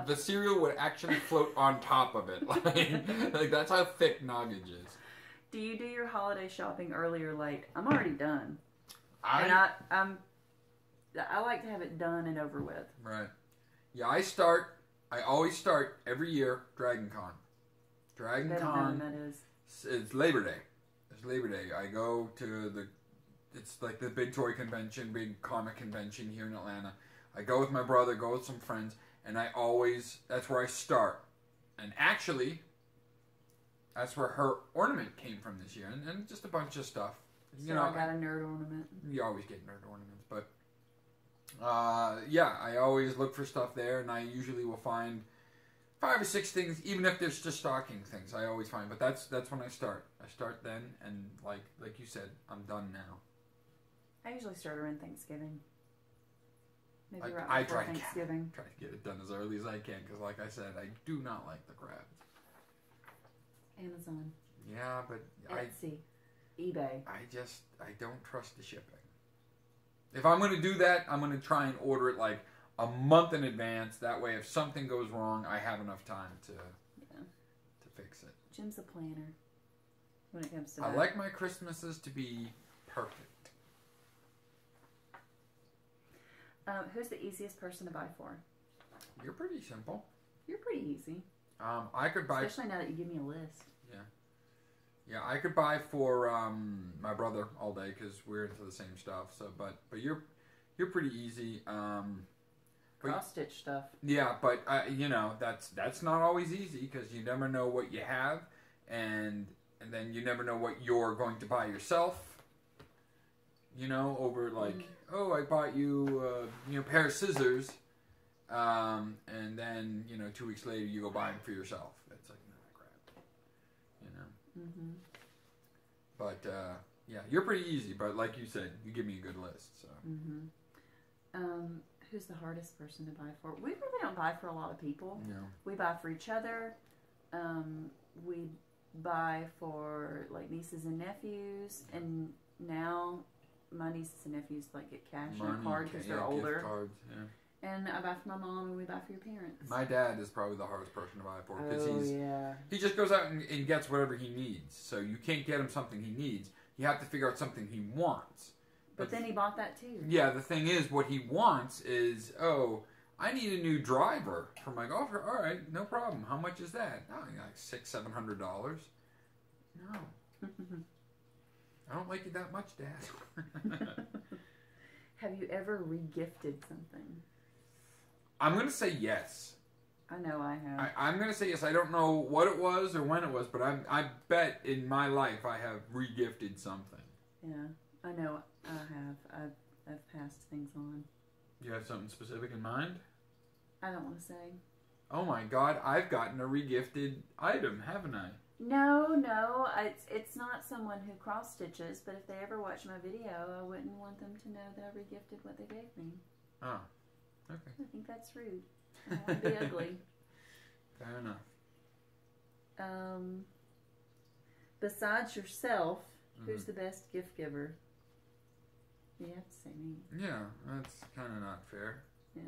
The cereal would actually float on top of it. That's how thick noggage is. Do you do your holiday shopping early or late? I'm already done. I like to have it done and over with. Right. Yeah, I always start every year Dragon Con. Dragon Con. That is. It's Labor Day. It's Labor Day. I go to it's like the big toy convention, big comic convention here in Atlanta. I go with my brother, go with some friends, and that's where I start. And actually, that's where her ornament came from this year, and just a bunch of stuff. I got a nerd ornament. You always get nerd ornaments, but I always look for stuff there, and I usually will find 5 or 6 things, even if there's just stocking things. I always find, but that's when I start. I start then, and like you said, I'm done now. I usually start around Thanksgiving. Maybe I before try Thanksgiving. Try to get it done as early as I can, because like I said, I do not like the crab. Amazon. Yeah, but Etsy. eBay. I don't trust the shipping. If I'm going to do that, I'm going to try and order it like a month in advance. That way, if something goes wrong, I have enough time to fix it. Jim's a planner when it comes to I that. like my Christmases to be perfect. Who's the easiest person to buy for? You're pretty simple. You're pretty easy. I could buy... Especially now that you give me a list. Yeah, I could buy for my brother all day because we're into the same stuff. So, but you're pretty easy. Cross stitch stuff. Yeah, but that's not always easy because you never know what you have, and then you never know what you're going to buy yourself. Over like, oh, I bought you a pair of scissors, and then 2 weeks later you go buy them for yourself. It's like, nah, crap. Mm-hmm. But yeah, you're pretty easy. But like you said, you give me a good list. So. Mm-hmm. Who's the hardest person to buy for? We really don't buy for a lot of people. No. We buy for each other. We buy for like nieces and nephews, and now my nieces and nephews like get cash on a card because they're older. Gift cards, yeah. And I buy for my mom, and we buy for your parents. My dad is probably the hardest person to buy for because he just goes out and gets whatever he needs. So you can't get him something he needs. You have to figure out something he wants. But then he bought that too. Yeah, the thing is, what he wants is, oh, I need a new driver for my golfer. All right, no problem. How much is that? Oh, like $600-700. No. I don't like you that much, Dad. Have you ever regifted something? I'm going to say yes. I know I have. I'm going to say yes. I don't know what it was or when it was, but I bet in my life I have regifted something. Yeah, I know I have. I've passed things on. You have something specific in mind? I don't want to say. Oh my God, I've gotten a regifted item, haven't I? No, it's not someone who cross stitches, but if they ever watch my video, I wouldn't want them to know that I regifted what they gave me. Oh, okay. I think that's rude. I don't want to be ugly. Fair enough. Besides yourself, who's the best gift giver? You have to say me. Yeah, that's kind of not fair. Yeah.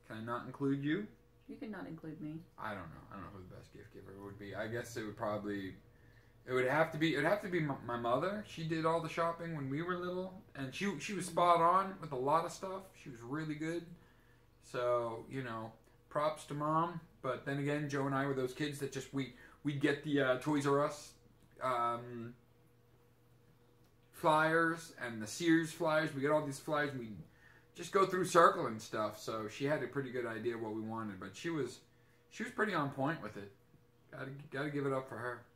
Can I not include you? You can not include me. I don't know. I don't know who the best gift giver would be. I guess it would have to be my mother. She did all the shopping when we were little, and she was spot on with a lot of stuff. She was really good. So, props to Mom. But then again, Joe and I were those kids that just we'd get the Toys R Us flyers and the Sears flyers. We get all these flyers and we just go through circling stuff. So she had a pretty good idea what we wanted, but she was pretty on point with it. Gotta give it up for her.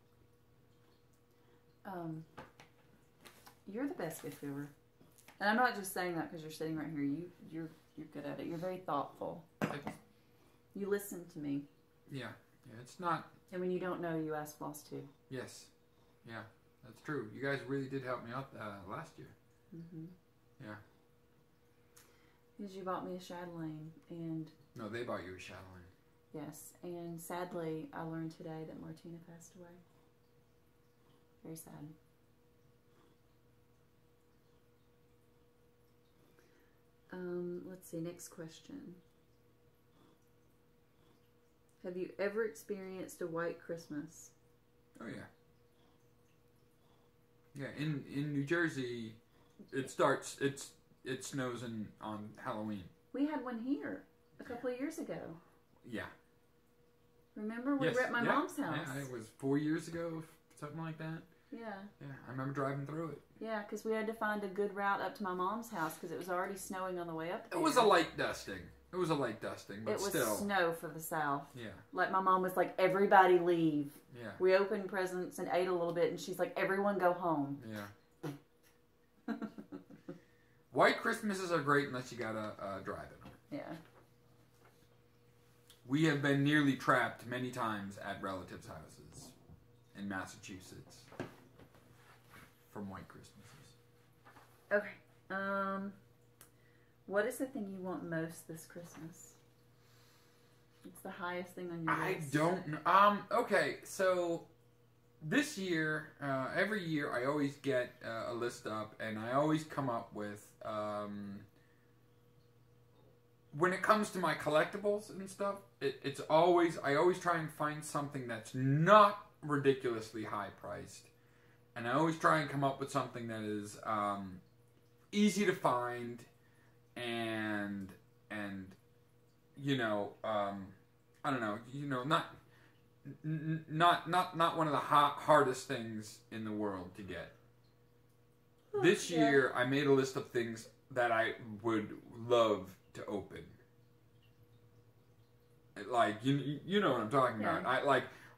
You're the best gift giver, and I'm not just saying that because you're sitting right here. You're good at it. You're very thoughtful. You listen to me. Yeah, it's not. And when you don't know, you ask Floss too. Yes, yeah, that's true. You guys really did help me out last year. Mm-hmm. Yeah. Because you bought me a chatelaine, and... No, they bought you a chatelaine. Yes, and sadly, I learned today that Martina passed away. Very sad. Let's see, next question. Have you ever experienced a white Christmas? Oh, yeah. Yeah, in New Jersey, it snows on Halloween. We had one here a couple of years ago. Yeah. Remember? We were at my mom's house. Yeah, it was 4 years ago, something like that. Yeah. Yeah, I remember driving through it. Yeah, because we had to find a good route up to my mom's house because it was already snowing on the way up there. It was a light dusting. But it was still. Snow for the South. Yeah. Like my mom was like, everybody leave. Yeah. We opened presents and ate a little bit, and she's like, everyone go home. Yeah. White Christmases are great unless you gotta drive in them. Yeah. We have been nearly trapped many times at relatives' houses in Massachusetts from white Christmases. Okay. What is the thing you want most this Christmas? It's the highest thing on your list. I don't know. Okay, so this year, every year, I always get a list up, and I always come up with, when it comes to my collectibles and stuff, I always try and find something that's not ridiculously high priced, and I always try and come up with something that is easy to find, and I don't know, not one of the hardest things in the world to get. This year, I made a list of things that I would love to open. Like, you know what I'm talking about.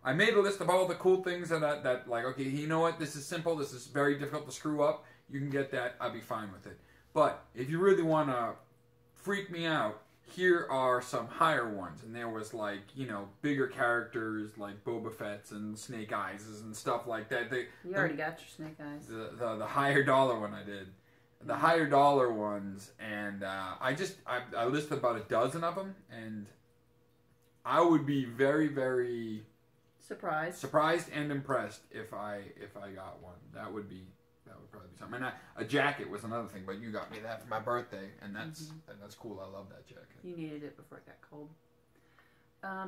I made a list of all the cool things that okay, you know what, this is simple, this is very difficult to screw up, you can get that, I'll be fine with it. But if you really want to freak me out, here are some higher ones. And there was bigger characters like Boba Fett's and Snake Eyes' and stuff like that. You already got your Snake Eyes. The higher dollar one I did. The higher dollar ones, and I listed about a dozen of them, and I would be very, very surprised and impressed if I got one. That would probably be something. And a jacket was another thing, but you got me that for my birthday, and that's cool. I love that jacket. You needed it before it got cold.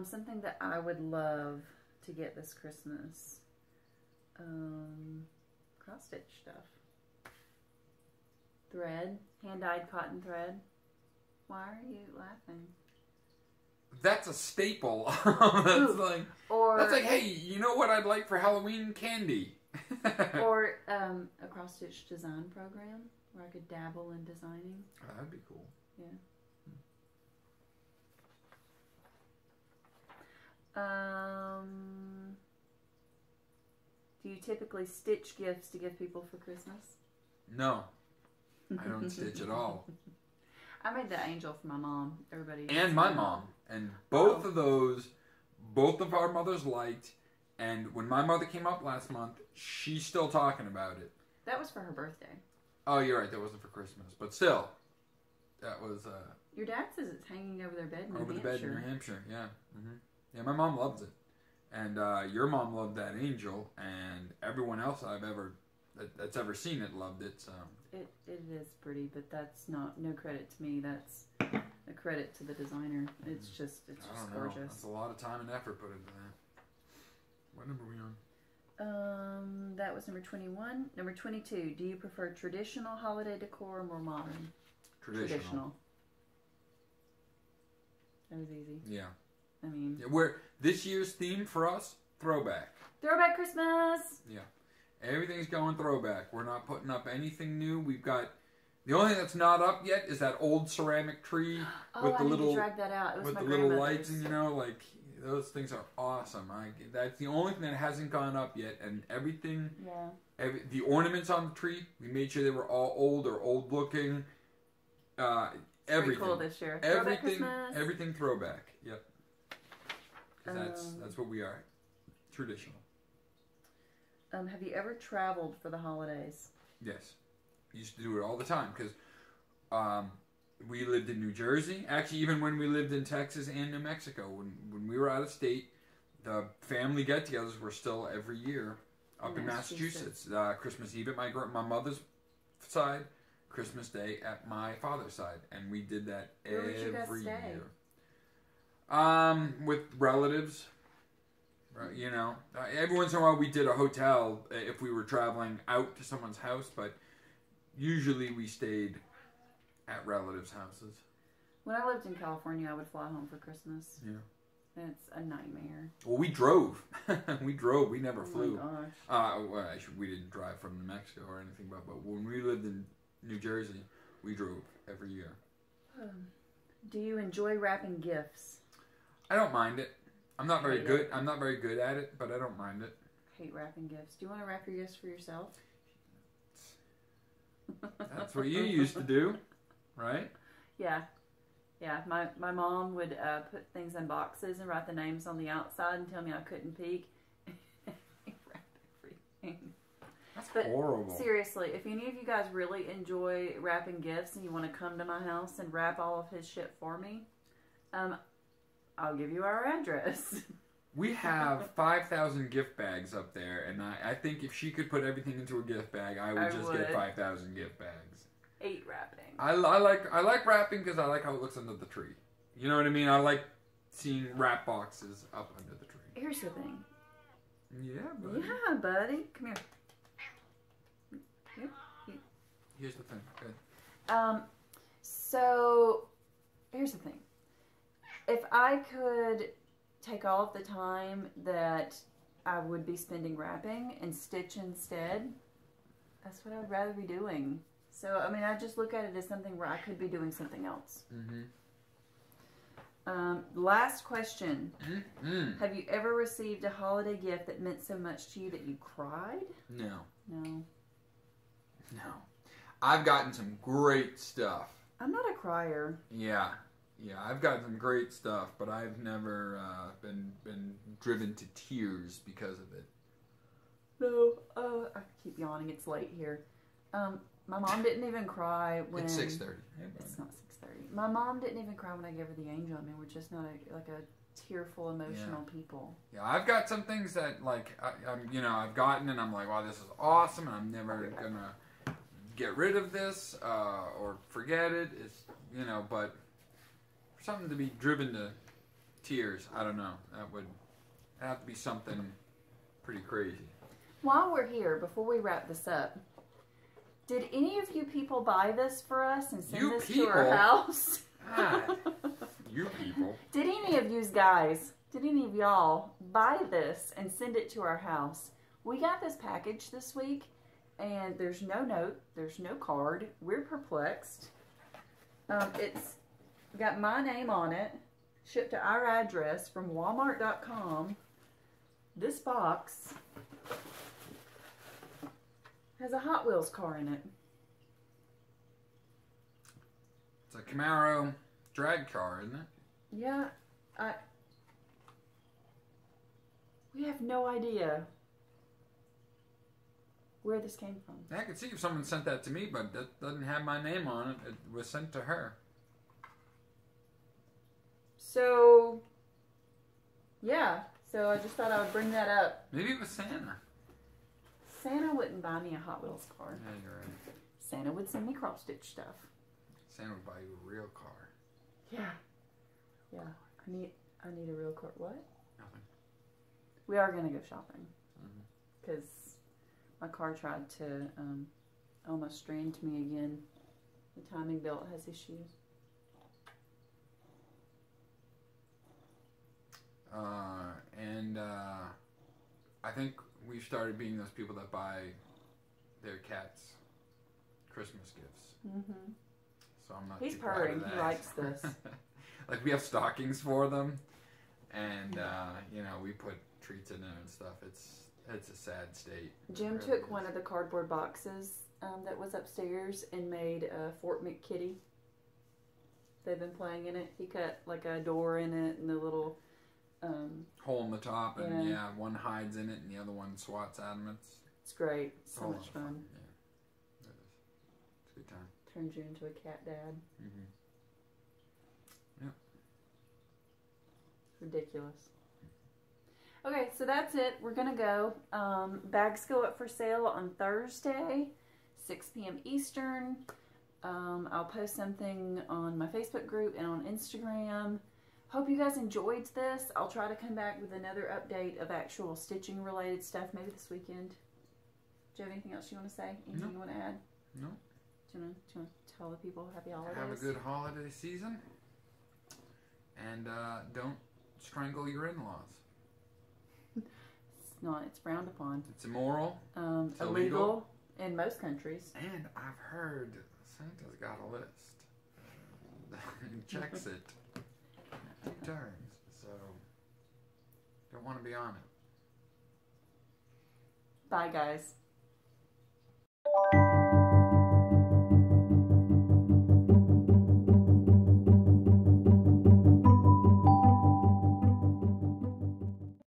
Something that I would love to get this Christmas, cross stitch stuff. Thread, hand-dyed cotton thread. Why are you laughing? That's a staple. That's like, hey, you know what I'd like for Halloween candy? Or a cross-stitch design program where I could dabble in designing. Oh, that'd be cool. Yeah. Do you typically stitch gifts to give people for Christmas? No. I don't stitch at all. I made the angel for my mom. And my mom. And both of our mothers liked. And when my mother came up last month, she's still talking about it. That was for her birthday. Oh, you're right. That wasn't for Christmas. But still, that was... Your dad says it's hanging over their bed in New Hampshire. Over the bed in New Hampshire, yeah. Mm-hmm. Yeah, my mom loves it. And your mom loved that angel. And everyone else that's ever seen it loved it, so... It is pretty, but that's no credit to me. That's a credit to the designer. It's just gorgeous. That's a lot of time and effort put into that. What number are we on? That was number 21. Number 22. Do you prefer traditional holiday decor or more modern? Traditional. That was easy. Yeah. I mean, this year's theme for us, throwback. Throwback Christmas. Yeah. Everything's going throwback. We're not putting up anything new. We've got the only thing that's not up yet is that old ceramic tree with the little drag that out. It was with the little lights, and those things are awesome. That's the only thing that hasn't gone up yet, and everything. Yeah. The ornaments on the tree, we made sure they were all old or old looking. Everything. Pretty cool this year. Everything throwback. Yep. Because that's what we are. Traditional. Have you ever traveled for the holidays? Yes. Used to do it all the time because we lived in New Jersey. Actually, even when we lived in Texas and New Mexico, when we were out of state, the family get-togethers were still every year up in Massachusetts. Christmas Eve at my mother's side, Christmas Day at my father's side, and we did that every year. With relatives. Every once in a while we did a hotel if we were traveling out to someone's house, but usually we stayed at relatives' houses. When I lived in California, I would fly home for Christmas. Yeah. It's a nightmare. Well, we drove. We never flew. Oh my gosh. We didn't drive from New Mexico or anything, but when we lived in New Jersey, we drove every year. Do you enjoy wrapping gifts? I don't mind it. I'm not very good at it, but I don't mind it. I hate wrapping gifts. Do you want to wrap your gifts for yourself? That's what you used to do, right? Yeah. Yeah, my mom would put things in boxes and write the names on the outside and tell me I couldn't peek. Wrap everything. That's horrible. Seriously, if any of you guys really enjoy wrapping gifts and you want to come to my house and wrap all of his shit for me, I'll give you our address. We have 5,000 gift bags up there, and I think if she could put everything into a gift bag, I would just get 5,000 gift bags. 8 wrapping. I like wrapping because I like how it looks under the tree. You know what I mean? I like seeing wrap boxes up under the tree. Here's the thing. Yeah, buddy. Yeah, buddy. Come here. Yep. Here's the thing. Good. So, here's the thing. If I could take all of the time that I would be spending wrapping and stitch instead, that's what I would rather be doing. So, I mean, I just look at it as something where I could be doing something else. Last question. Have you ever received a holiday gift that meant so much to you that you cried? No. No. No. I've gotten some great stuff. I'm not a crier. Yeah. Yeah, I've gotten some great stuff, but I've never been driven to tears because of it. No. I keep yawning. It's late here. My mom didn't even cry when... It's 6:30. It's not 6:30. My mom didn't even cry when I gave her the angel. I mean, we're just not a tearful, emotional people. Yeah, I've got some things that, like, I've gotten and I'm like, wow, this is awesome, and I'm never gonna get rid of this or forget it. It's, but for something to be driven to tears, I don't know. That would have to be something pretty crazy. While we're here, before we wrap this up, did any of you people buy this for us and send this to our house? God, you people. Did any of you guys, did any of y'all buy this and send it to our house? We got this package this week, and there's no note, there's no card. We're perplexed. It's got my name on it, shipped to our address from Walmart.com. This box has a Hot Wheels car in it. It's a Camaro drag car, isn't it? Yeah, we have no idea where this came from. I could see if someone sent that to me, but that doesn't have my name on it. It was sent to her. So, yeah. So I just thought I would bring that up. Maybe it was Santa. Santa wouldn't buy me a Hot Wheels car. Yeah, you're right. Santa would send me cross-stitch stuff. Santa would buy you a real car. Yeah. Yeah. I need a real car. What? Nothing. We are going to go shopping. Because my car tried to almost strand me again. The timing belt has issues. I think we've started being those people that buy their cats Christmas gifts. So I'm not. He's too proud purring. of that. He likes this. Like we have stockings for them, and we put treats in there and stuff. It's a sad state. Jim It really took is. one of the cardboard boxes that was upstairs and made a Fort McKitty. They've been playing in it. He cut like a door in it and the little hole in the top, and yeah. one hides in it, and the other one swats at him. It's great. It's a so lot much of fun. Yeah, it is. It's a good time. Turns you into a cat dad. Yep. Ridiculous. Okay, so that's it. We're going to go. Bags go up for sale on Thursday, 6 p.m. Eastern. I'll post something on my Facebook group and on Instagram. Hope you guys enjoyed this. I'll try to come back with another update of actual stitching related stuff maybe this weekend. Do you have anything else you want to say? Anything you want to add? No. Do you want to tell the people happy holidays? Have a good holiday season, and don't strangle your in-laws. It's not. It's frowned upon. It's immoral. It's illegal in most countries. And I've heard Santa's got a list. He checks it 2 turns, so don't want to be on it. Bye, guys.